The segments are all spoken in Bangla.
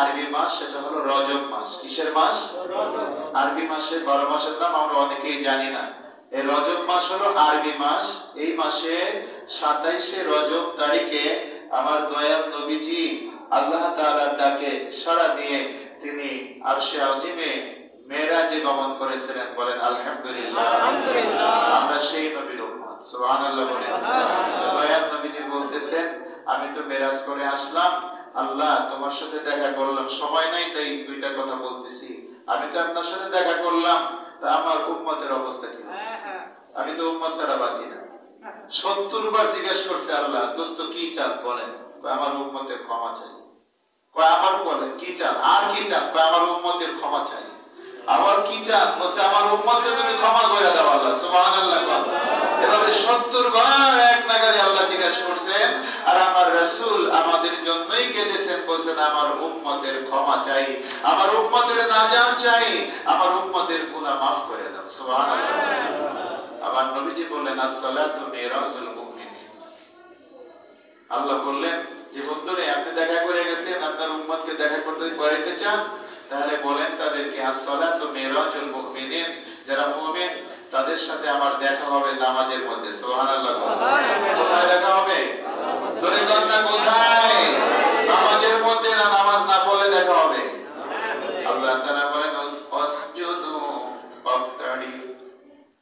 আরবি মাস, সেটা হলো রজব মাস। কিসের মাস? আরবি মাসে 12 মাসের নাম আমরা অনেকেই জানি না। এই রজব মাস হলো আরবি মাস। এই মাসে 27শে রজব তারিখে আমার দয়াল নবীজি আল্লাহ তাআলার ডাকে সাড়া দিয়ে তিনি আরশে আজিমে মেরাজে গমন করেছিলেন। বলেন আলহামদুলিল্লাহ। আমরা সেই নবীর উম্মত। সুবহানাল্লাহ বলেন। দয়াল নবীজি বলতেছেন, আমি তো মেরাজ করে আসলাম, আল্লাহ তোমার সাথে দেখা করলাম, সময় নাই তাই দুইটা কথা বলতেছি। আমি তো আপনার সাথে দেখা করলাম, তা আমার উম্মতের অবস্থা কি? আমি তো উম্মত ছাড়া বাঁচি না। 70 বার জিজ্ঞেস করছে, আল্লাহ দোস্ত কি চান বলেন? আমার উম্মতের ক্ষমা চাই। আমার বলেন কি চান? আর কি চান? আমার উম্মতের ক্ষমা চাই। আবার কি চান? বলছে আমার উম্মতকে তুমি ক্ষমা করে দাও আল্লাহ। সুবহানাল্লাহ। এভাবে 70 বার এক নাগারে আল্লাহ জিজ্ঞাসা করছেন, আর আমার রাসূল আমাদের জন্যই কেঁদেছেন, বলছেন আমার উম্মতের ক্ষমা চাই, আমার উম্মতের নাজাত চাই, আমার উম্মতের গুনাহ মাফ করে দাও। সুবহানাল্লাহ। আবার নবীজি বললেন, as-salatu মিরাজুল মুমিনিন। আল্লাহ বললেন যে বন্ধুরে, আপনি দেখা করে গেছেন, আপনার উম্মতকে দেখা করতে করাইতে চান, তাহলে বলেন তাদেরকে as-salatu মিরাজুল মুমিনিন, যারা মুমিন তাদের সাথে আমার দেখা হবে নামাজের মধ্যে। সুবহানাল্লাহ। কোথায় দেখা হবে? জোরে বলেন না, কোথায়? নামাজের মধ্যে, না নামাজ না পড়লে দেখা হবে? আল্লাহ তাআলা বলেন আসজুদু ওয়াক্তারি,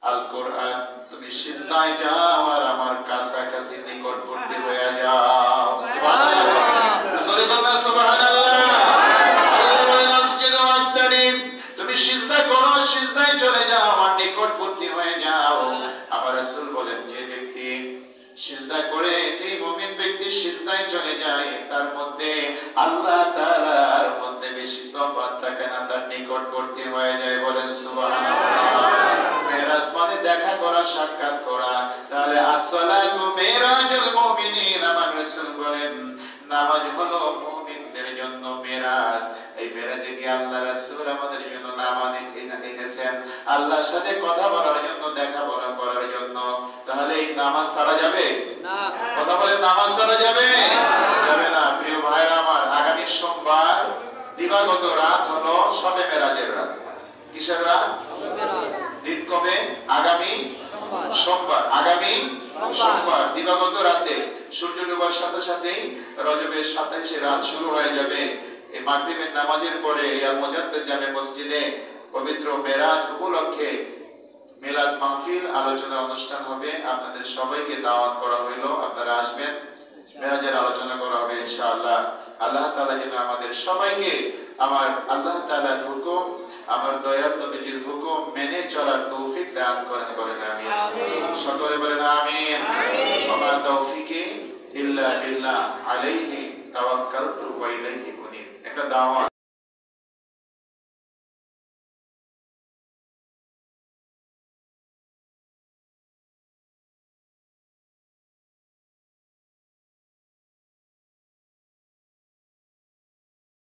আল কোরআন তুমি সিজদায় যাও আর আমার কাছাকাছি নিকটবর্তী হয়ে যাও। সুবহানাল্লাহ। জোরে বলেন না সুবহানাল্লাহ। আল্লাহ বলেন আসজুদু ওয়াক্তারি, তুমি সিজদা করো, সিজদায় চলে যাও, আমার নিকটবর্তী হয়ে যাও। আমার রাসূল বলেন, যে ব্যক্তি সিজদা করে, যে মুমিন ব্যক্তি সিজদায় চলে যায়, তার মধ্যে আল্লাহ তাআলার মধ্যে বেশি তফাৎ থাকে না, তার নিকটবর্তী হয়ে যায়। বলেন সুবহানাল্লাহ। মেরাজ মানে দেখা করা, সাক্ষাৎ করা। তাহলে as-salatu মিরাজুল মুমিনিন। আমার রাসূল বলেন নামাজ হলো মুমিনদের জন্য মেরাজ। এই মেরাজে কি আল্লাহ রাসূল আমাদের জন্য নামাজ এনেছেন, আল্লাহর সাথে কথা বলার জন্য, দেখা বলা করার জন্য। তাহলে এই নামাজ ছাড়া যাবে না? কথা বলে, নামাজ ছাড়া যাবে? যাবে না। প্রিয় ভাইরা আমার, আগামী সোমবার দিবাগত রাত হলো শবে মেরাজের রাত। কিসের রাত? দিন কবে? আগামী সোমবার। আগামী সোমবার দিবাগত রাতে সূর্য ডোবার সাথে সাথেই রজবের 27শে রাত শুরু হয়ে যাবে। এই মাগরিবের নামাজের পরে আল মুজাদ্দিদ জামে মসজিদে পবিত্র মেরাজ উপলক্ষে মিলাদ মাহফিল আলোচনা অনুষ্ঠান হবে। আপনাদের সবাইকে দাওয়াত করা হইলো, আপনারা আসবেন, মেরাজের আলোচনা করা হবে ইনশাআল্লাহ। আল্লাহ তাআলা যেন আমাদের সবাইকে আমার আল্লাহ তাআলার হুকুম, আমার দয়াল নবীজির হুকুম মেনে চলার তৌফিক দান করেন। বলেন আমিন। সকলে বলেন আমিন। ওয়া মা তাওফিকি ইল্লা বিল্লাহ, আলাইহি তাওয়াক্কালতু ওয়া ইলাইহি উনীব। একটা দাওয়াত